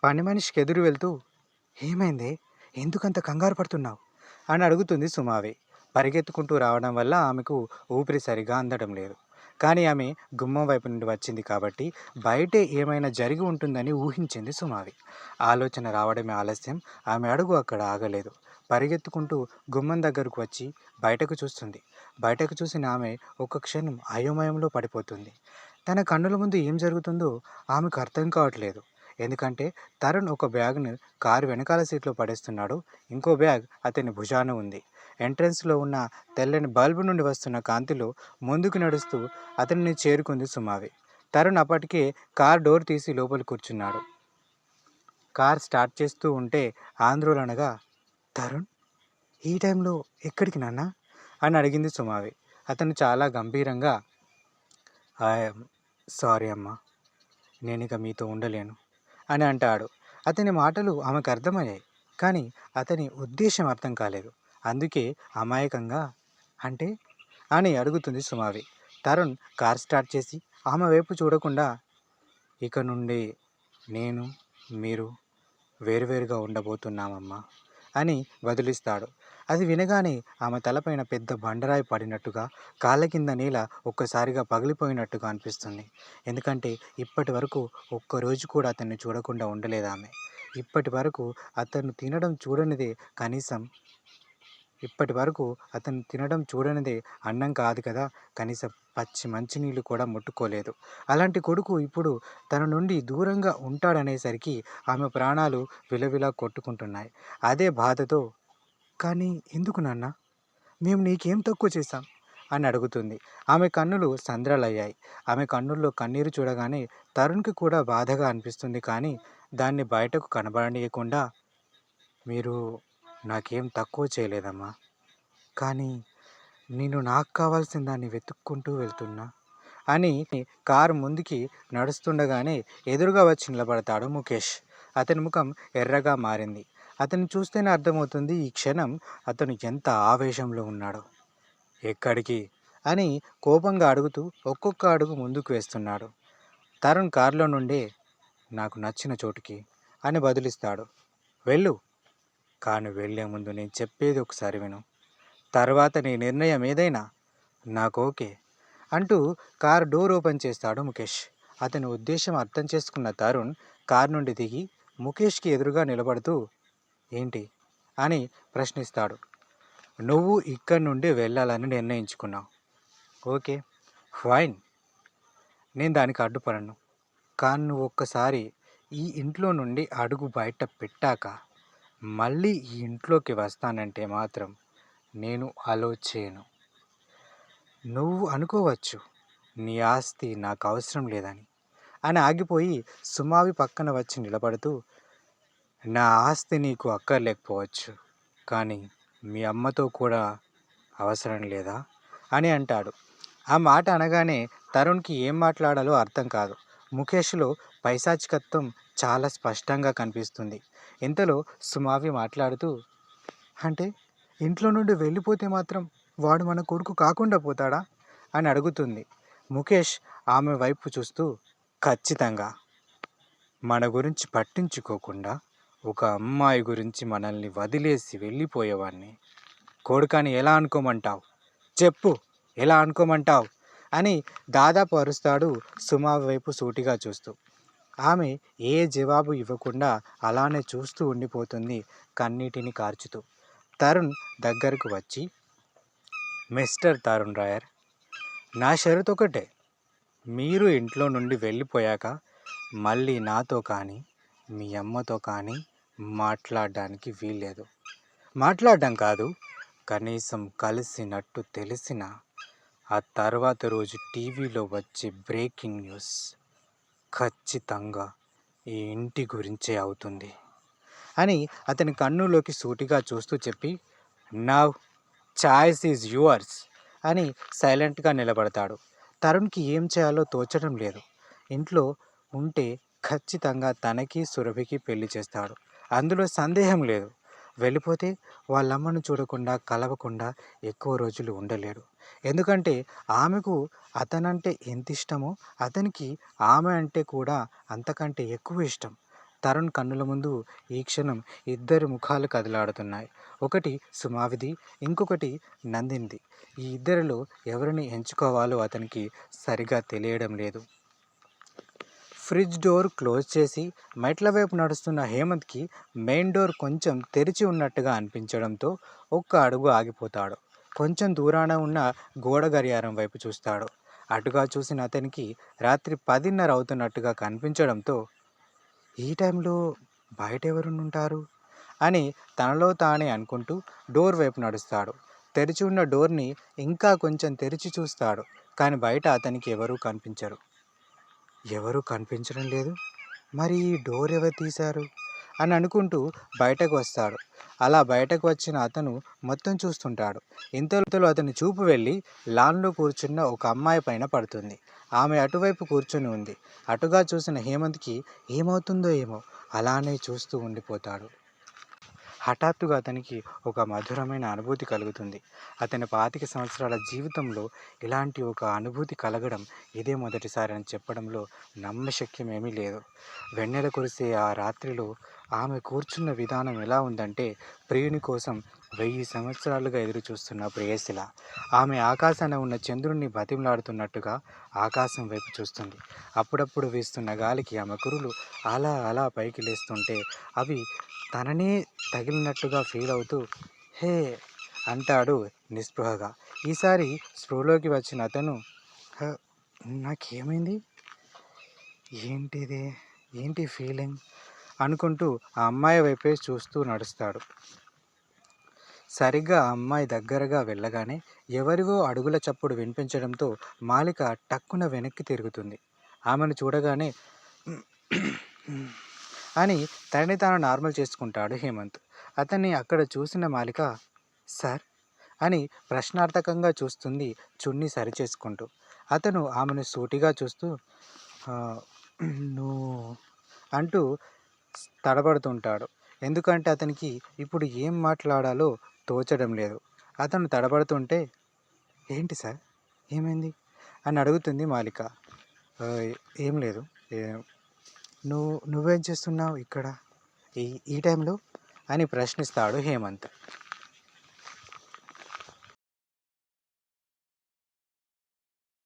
పని మనిషికి ఎదురు వెళ్తూ, "ఏమైందే? ఎందుకంత కంగారు పడుతున్నావు?" అని అడుగుతుంది సుమావి. పరిగెత్తుకుంటూ రావడం వల్ల ఆమెకు ఊపిరి సరిగా అందడం లేదు. కానీ ఆమె గుమ్మం వైపు నుండి వచ్చింది కాబట్టి బయటే ఏమైనా జరిగి ఉంటుందని ఊహించింది సుమావి. ఆలోచన రావడమే ఆలస్యం. ఆమె అడుగు అక్కడ ఆగలేదు. పరిగెత్తుకుంటూ గుమ్మం దగ్గరకు వచ్చి బయటకు చూస్తుంది. బయటకు చూసిన ఆమె ఒక్క క్షణం అయోమయంలో పడిపోతుంది. తన కన్నుల ముందు ఏం జరుగుతుందో ఆమెకు అర్థం కావట్లేదు. ఎందుకంటే తరుణ్ ఒక బ్యాగ్ను కారు వెనకాల సీట్లో పడేస్తున్నాడు. ఇంకో బ్యాగ్ అతని భుజాన ఉంది. ఎంట్రన్స్లో ఉన్న తెల్లని బల్బు నుండి వస్తున్న కాంతిలో ముందుకు నడుస్తూ అతనిని చేరుకుంది సుమావి. తరుణ్ అప్పటికే కార్ డోర్ తీసి లోపల కూర్చున్నాడు. కార్ స్టార్ట్ చేస్తూ ఉంటే ఆందోళనగా, "తరుణ్, ఈ టైంలో ఎక్కడికి నాన్న?" అని అడిగింది సుమావి. అతను చాలా గంభీరంగా, "ఐఎమ్ సారీ అమ్మా, నేనిక మీతో ఉండలేను" అని అంటాడు. అతని మాటలు ఆమెకు అర్థమయ్యాయి. కానీ అతని ఉద్దేశం అర్థం కాలేదు. అందుకే అమాయకంగా, "అంటే?" అని అడుగుతుంది సుమావి. తరుణ్ కార్ స్టార్ట్ చేసి ఆమె వైపు చూడకుండా, "ఇక నుండి నేను, మీరు వేరువేరుగా ఉండబోతున్నామమ్మా" అని వదిలిస్తాడు. అది వినగానే ఆమె తలపైన పెద్ద బండరాయి పడినట్టుగా, కాళ్ళ కింద నేల ఒక్కసారిగా పగిలిపోయినట్టుగా అనిపిస్తుంది. ఎందుకంటే ఇప్పటి వరకు ఒక్కరోజు కూడా అతన్ని చూడకుండా ఉండలేదామె. ఇప్పటి వరకు అతను తినడం చూడనిదే కనీసం ఇప్పటి వరకు అతను తినడం చూడనిదే అన్నం కాదు కదా, కనీసం పచ్చి మంచినీళ్ళు కూడా ముట్టుకోలేదు. అలాంటి కొడుకు ఇప్పుడు తన నుండి దూరంగా ఉంటాడనేసరికి ఆమె ప్రాణాలు విలవిలా కొట్టుకుంటున్నాయి. అదే బాధతో, "కానీ ఎందుకు నాన్న? మేము నీకేం తక్కువ చేశాం?" అని అడుగుతుంది. ఆమె కన్నులు సంద్రాలయ్యాయి. ఆమె కన్నుల్లో కన్నీరు చూడగానే తరుణ్కి కూడా బాధగా అనిపిస్తుంది. కానీ దాన్ని బయటకు కనబడనీయకుండా, "మీరు నాకేం తక్కువ చేయలేదమ్మా. కానీ నేను నాకు కావాల్సిన దాన్ని వెతుక్కుంటూ వెళ్తున్నా" అని కారు ముందుకి నడుస్తుండగానే ఎదురుగా వచ్చి నిలబడతాడు ముఖేష్. అతని ముఖం ఎర్రగా మారింది. అతన్ని చూస్తేనే అర్థమవుతుంది ఈ క్షణం అతను ఎంత ఆవేశంలో ఉన్నాడో. "ఎక్కడికి?" అని కోపంగా అడుగుతూ ఒక్కొక్క అడుగు ముందుకు వేస్తున్నాడు. తరుణ్ కారులో నుండే, "నాకు నచ్చిన చోటుకి" అని బదులిస్తాడు. "వెళ్ళు, కానీ వెళ్ళే ముందు నేను చెప్పేది ఒకసారి విను. తర్వాత నీ నిర్ణయం ఏదైనా నాకు ఓకే" అంటూ కార్ డోర్ ఓపెన్ చేస్తాడు ముఖేష్. అతని ఉద్దేశం అర్థం చేసుకున్న తరుణ్ కారు నుండి దిగి ముఖేష్కి ఎదురుగా నిలబడుతూ, "ఏంటి?" అని ప్రశ్నిస్తాడు. "నువ్వు ఇక్కడి నుండి వెళ్ళాలని నిర్ణయించుకున్నావు. Okay, fine. నేను దానికి అడ్డుపడను. కానీ నువ్వు ఒక్కసారి ఈ ఇంట్లో నుండి అడుగు బయట పెట్టాక మళ్ళీ ఈ ఇంట్లోకి వస్తానంటే మాత్రం నేను అలో చేయను. నువ్వు అనుకోవచ్చు నీ ఆస్తి నాకు అవసరం లేదని" అని ఆగిపోయి సుమావి పక్కన వచ్చి నిలబడుతూ, "నా ఆస్తి నీకు అక్కర్లేకపోవచ్చు, కానీ మీ అమ్మతో కూడా అవసరం లేదా" అని అంటాడు. ఆ మాట అనగానే తరుణ్కి ఏం మాట్లాడాలో అర్థం కాదు. ముఖేష్లో పైశాచికత్వం చాలా స్పష్టంగా కనిపిస్తుంది. ఇంతలో సుమావి మాట్లాడుతూ, "అంటే ఇంట్లో నుండి వెళ్ళిపోతే మాత్రం వాడు మన కొడుకు కాకుండా పోతాడా?" అని అడుగుతుంది. ముఖేష్ ఆమె వైపు చూస్తూ, "ఖచ్చితంగా. మన గురించి పట్టించుకోకుండా ఒక అమ్మాయి గురించి మనల్ని వదిలేసి వెళ్ళిపోయేవాడిని కొడుకని ఎలా అనుకోమంటావు? చెప్పు, ఎలా అనుకోమంటావు?" అని దాదాపు అరుస్తాడు సుమా వైపు సూటిగా చూస్తూ. ఆమె ఏ జవాబు ఇవ్వకుండా అలానే చూస్తూ ఉండిపోతుంది, కన్నీటిని కార్చుతూ. తరుణ్ దగ్గరకు వచ్చి, "మిస్టర్ తరుణ్ రాయర్, నా షరతు ఒకటే. మీరు ఇంట్లో నుండి వెళ్ళిపోయాక మళ్ళీ నాతో కానీ మీ అమ్మతో కానీ మాట్లాడడానికి వీల్లేదు. మాట్లాడడం కాదు, కనీసం కలిసినట్టు తెలిసిన ఆ తర్వాత రోజు టీవీలో వచ్చే బ్రేకింగ్ న్యూస్ ఖచ్చితంగా ఈ ఇంటి గురించే అవుతుంది" అని అతని కన్నులోకి సూటిగా చూస్తూ చెప్పి, "నవ్ చాయిస్ ఈజ్ యువర్స్" అని సైలెంట్గా నిలబడతాడు. తరుణ్కి ఏం చేయాలో తోచడం లేదు. ఇంట్లో ఉంటే ఖచ్చితంగా తనకి సురభికి పెళ్లి చేస్తాడు, అందులో సందేహం లేదు. వెళ్ళిపోతే వాళ్ళమ్మను చూడకుండా కలవకుండా ఎక్కువ రోజులు ఉండలేడు. ఎందుకంటే ఆమెకు అతనంటే ఎంత ఇష్టమో అతనికి ఆమె అంటే కూడా అంతకంటే ఎక్కువ ఇష్టం. తరుణ్ కన్నుల ముందు ఈ క్షణం ఇద్దరి ముఖాలు కదలాడుతున్నాయి. ఒకటి సుమావిది, ఇంకొకటి నందినిది. ఈ ఇద్దరిలో ఎవరిని ఎంచుకోవాలో అతనికి సరిగా తెలియడం లేదు. ఫ్రిడ్జ్ డోర్ క్లోజ్ చేసి మెట్ల వైపు నడుస్తున్న హేమంత్కి మెయిన్ డోర్ కొంచెం తెరిచి ఉన్నట్టుగా అనిపించడంతో ఒక్క అడుగు ఆగిపోతాడు. కొంచెం దూరాన ఉన్న గోడ గడియారం వైపు చూస్తాడు. అటుగా చూసిన అతనికి రాత్రి 10:30 అవుతున్నట్టుగా కనిపించడంతో ఈ టైంలో బయట ఎవరుంటారు అని తనలో తానే అనుకుంటూ డోర్ వైపు నడుస్తాడు. తెరిచి ఉన్న డోర్ని ఇంకా కొంచెం తెరిచి చూస్తాడు. కానీ బయట అతనికి ఎవరూ కనిపించడం లేదు. మరి ఈ డోర్ ఎవరు తీశారు అని అనుకుంటూ బయటకు వస్తాడు. అలా బయటకు వచ్చిన అతను మొత్తం చూస్తుంటాడు. ఇంతలో అతని చూపు వెళ్ళి లాన్లో కూర్చున్న ఒక అమ్మాయి పైన పడుతుంది. ఆమె అటువైపు కూర్చొని ఉంది. అటుగా చూసిన హేమంత్కి ఏమవుతుందో ఏమో అలానే చూస్తూ ఉండిపోతాడు. హఠాత్తుగా అతనికి ఒక మధురమైన అనుభూతి కలుగుతుంది. అతని 25 సంవత్సరాల జీవితంలో ఇలాంటి ఒక అనుభూతి కలగడం ఇదే మొదటిసారి అని చెప్పడంలో నమ్మశక్యమేమీ లేదు. వెన్నెల కురిసే ఆ రాత్రిలో ఆమె కూర్చున్న విధానం ఎలా ఉందంటే ప్రియుని కోసం 1000 సంవత్సరాలుగా ఎదురు చూస్తున్న ప్రేయసిలా. ఆమె ఆకాశాన ఉన్న చంద్రుణ్ణి బతిమలాడుతున్నట్టుగా ఆకాశం వైపు చూస్తుంది. అప్పుడప్పుడు వీస్తున్న గాలికి ఆమె కురులు అలా అలా పైకి లేస్తుంటే అవి తననే తగిలినట్టుగా ఫీల్ అవుతూ హే అంటాడు నిస్పృహగా. ఈసారి స్పృహలోకి వచ్చిన అతను నాకేమైంది, ఏంటి ఫీలింగ్ అనుకుంటూ ఆ అమ్మాయి వైపే చూస్తూ నడుస్తాడు. సరిగ్గా ఆ అమ్మాయి దగ్గరగా వెళ్ళగానే ఎవరివో అడుగుల చప్పుడు వినిపించడంతో మాలిక టక్కున వెనక్కి తిరుగుతుంది. ఆమెను చూడగానే అని తనని తాను నార్మల్ చేసుకుంటాడు హేమంత్. అతన్ని అక్కడ చూసిన మాలిక సార్ అని ప్రశ్నార్థకంగా చూస్తుంది చున్నీ సరిచేసుకుంటూ. అతను ఆమెను సూటిగా చూస్తూ నువ్వు అంటూ తడబడుతుంటాడు. ఎందుకంటే అతనికి ఇప్పుడు ఏం మాట్లాడాలో తోచడం లేదు. అతను తడబడుతుంటే ఏంటి సార్ ఏమైంది అని అడుగుతుంది మాలిక. ఏం లేదు, నువ్వేం చేస్తున్నావు ఇక్కడ ఈ టైంలో అని ప్రశ్నిస్తాడు హేమంత్.